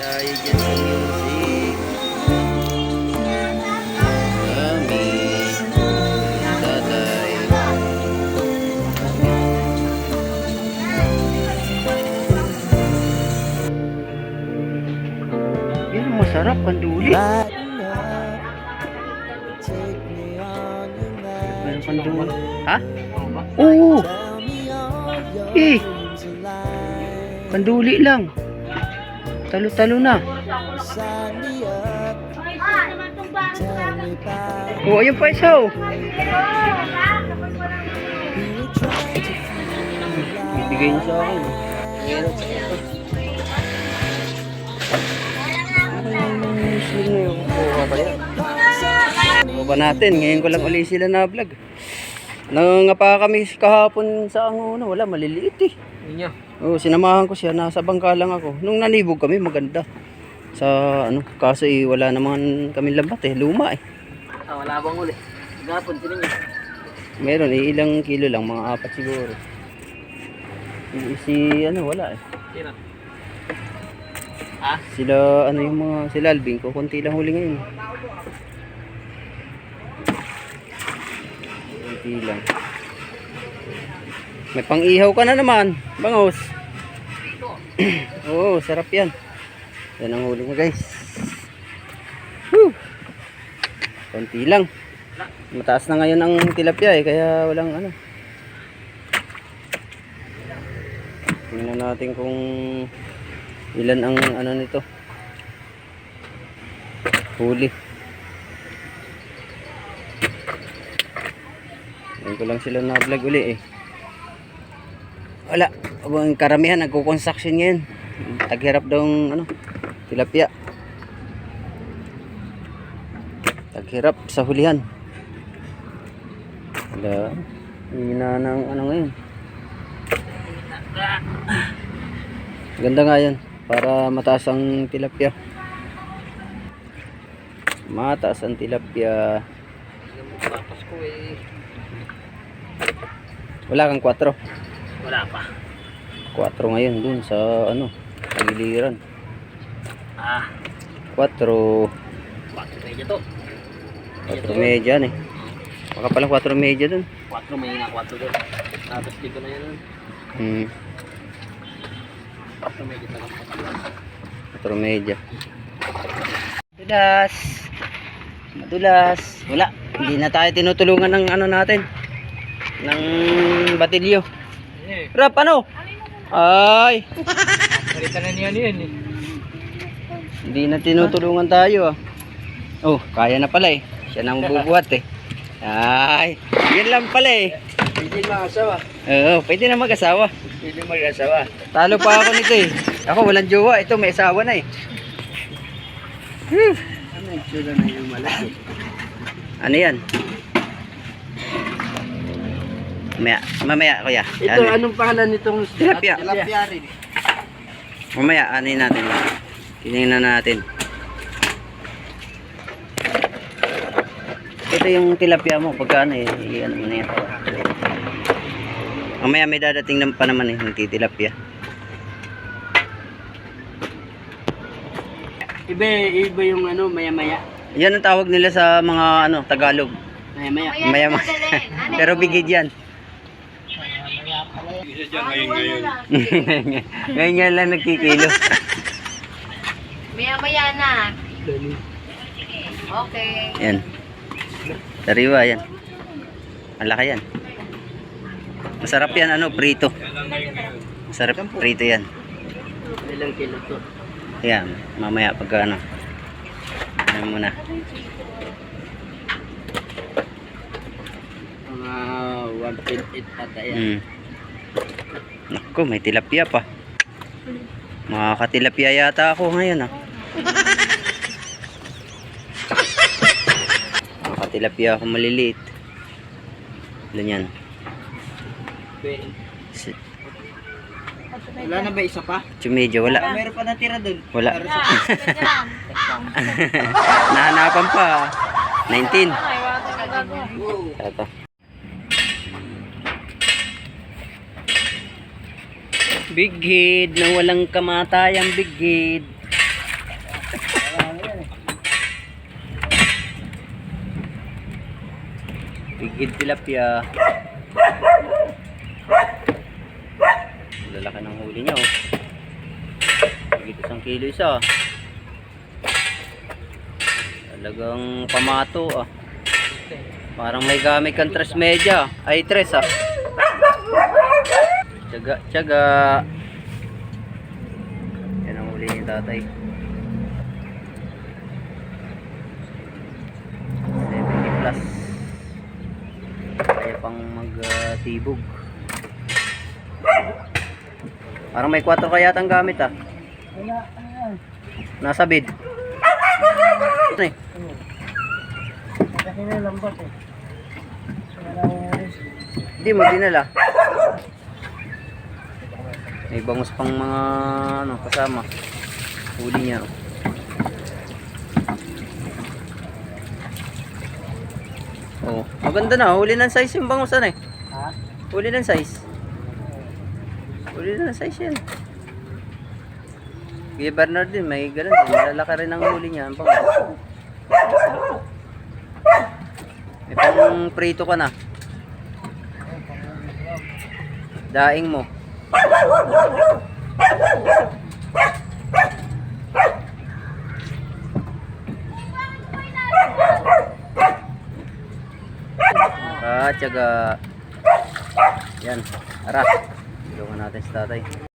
tayo dyan sa music. Kami, tatay. Yan ang masarap, kanduli. Meron kanduli. Ha? Oo. Eh. Kanduli lang. Talo-talo na. Oh, ayun pa isa oh. Bibigay niya sa akin. Muslim na yung kuha ba yan? Baba natin. Ngayon ko lang ulit sila na vlog. Nangapa kami kahapon sa ano, wala, maliliit eh. Oh, sinamahan ko siya, nasa bangka lang ako. Nung nanibog kami, maganda. Sa ano, kaso wala naman kami lambat eh, luma eh. Ah, wala bang uli? Gapon sila niya. Meron ilang kilo lang, mga 4 siguro. Si ano, wala eh. Sino? Ah? Sila ano yung mga, sila Alvin ko, konti lang huli ngayon. Konti lang. May pang-ihaw ka na naman, bangos. Oo, sarap yan. Yan ang huli nga guys. Whew. Konti lang. Mataas na ngayon ang tilapia eh, kaya walang ano. Tingnan natin kung ilan ang ano nito. Huli. Ngayon ko lang sila na vlog uli eh. Wala, ang karamihan nagko-construction ngayon. Taghirap daw ano, tilapia. Taghirap sa hulihan. Wala, hina ng ano ngayon. Ganda nga yan, para mataas ang tilapia. Mataas ang tilapia. Wala kang 4. Wala pa. 4 ngayon dun sa ano, pagiliran. Ah, 4. 4 medyo to. 4 medya eh. Baka palang 4 medya dun. 4 may na 4 doon. Tapos dito na yan. 4 medyo talaga. 4 medya. Madulas. Madulas. Wala. Hindi na tayo tinutulungan ng ano natin. Ng batilyo. Rap, ano? Ay. Palitan na niya niyan eh. Hindi na tinutulungan tayo ah. Oh, kaya na pala eh. Siya nang bubuhat eh. Ay, yun lang pala eh. Pwede mag-asawa. Oo, pwede na mag-asawa. Pwede mag-asawa. Talo pa ako nito eh. Ako walang jowa. Ito may asawa na eh. Ano yung sila na yung malaki? Ano yan? Mamaya kuya. Ito, Ano? anong pangalan nitong Tilapia. Tilapia rin. Mamaya, anin natin. Tinignan natin. Ito yung tilapia mo. Pagka ano eh. Ano mo na yan. Mamaya may dadating pa naman eh. Nagtitilapia. Iba yung ano, maya-maya. Yan ang tawag nila sa mga ano, Tagalog. Maya-maya. Maya. Pero bigid yan. Ngayon lang nagkikilo. Maya-maya na. Okay. Yan. Sariwa yan. Malaki yan. Masarap yan ano, prito. Masarap prito yan. Ilang kilo to? Yan, mamaya pagka ano. Ano muna. Mga 1.8 pata yan. Naku, may tilapia pa. Makakatilapia yata ako ngayon ah. Makakatilapia ako maliliit. Ilan yan? Wala na ba isa pa? Medyo wala. Meron pa natira doon. Wala. Nahanapan pa. 19. Ito. Big head na walang kamatayang big head. Bigid tilapia. Lalaki ng huli niya, oh. Bigid 1 kilo isa. Talagang pamato, ah. Parang may gamit kang tres media. Ay, tres, ah. Tiyaga, tiyaga. Yan ang huli ni tatay. 70 plus. Kaya pang magtibog. Parang may 4 kaya ang gamit, ah. Nasa bid. Ito eh. Hindi mo dinala. May bangus pang mga ano kasama. Huli niya. Oh, maganda na. Huli ng size yung bangus ano eh. Ha? Huli ng size. Huli ng size yan. Kuya Bernard din, may ganun din. Malalaki rin ang huli niya. Ang bangus. May pang prito ka na. Daing mo. Tiyaga. Yan. Tara. Tulungan natin si tatay.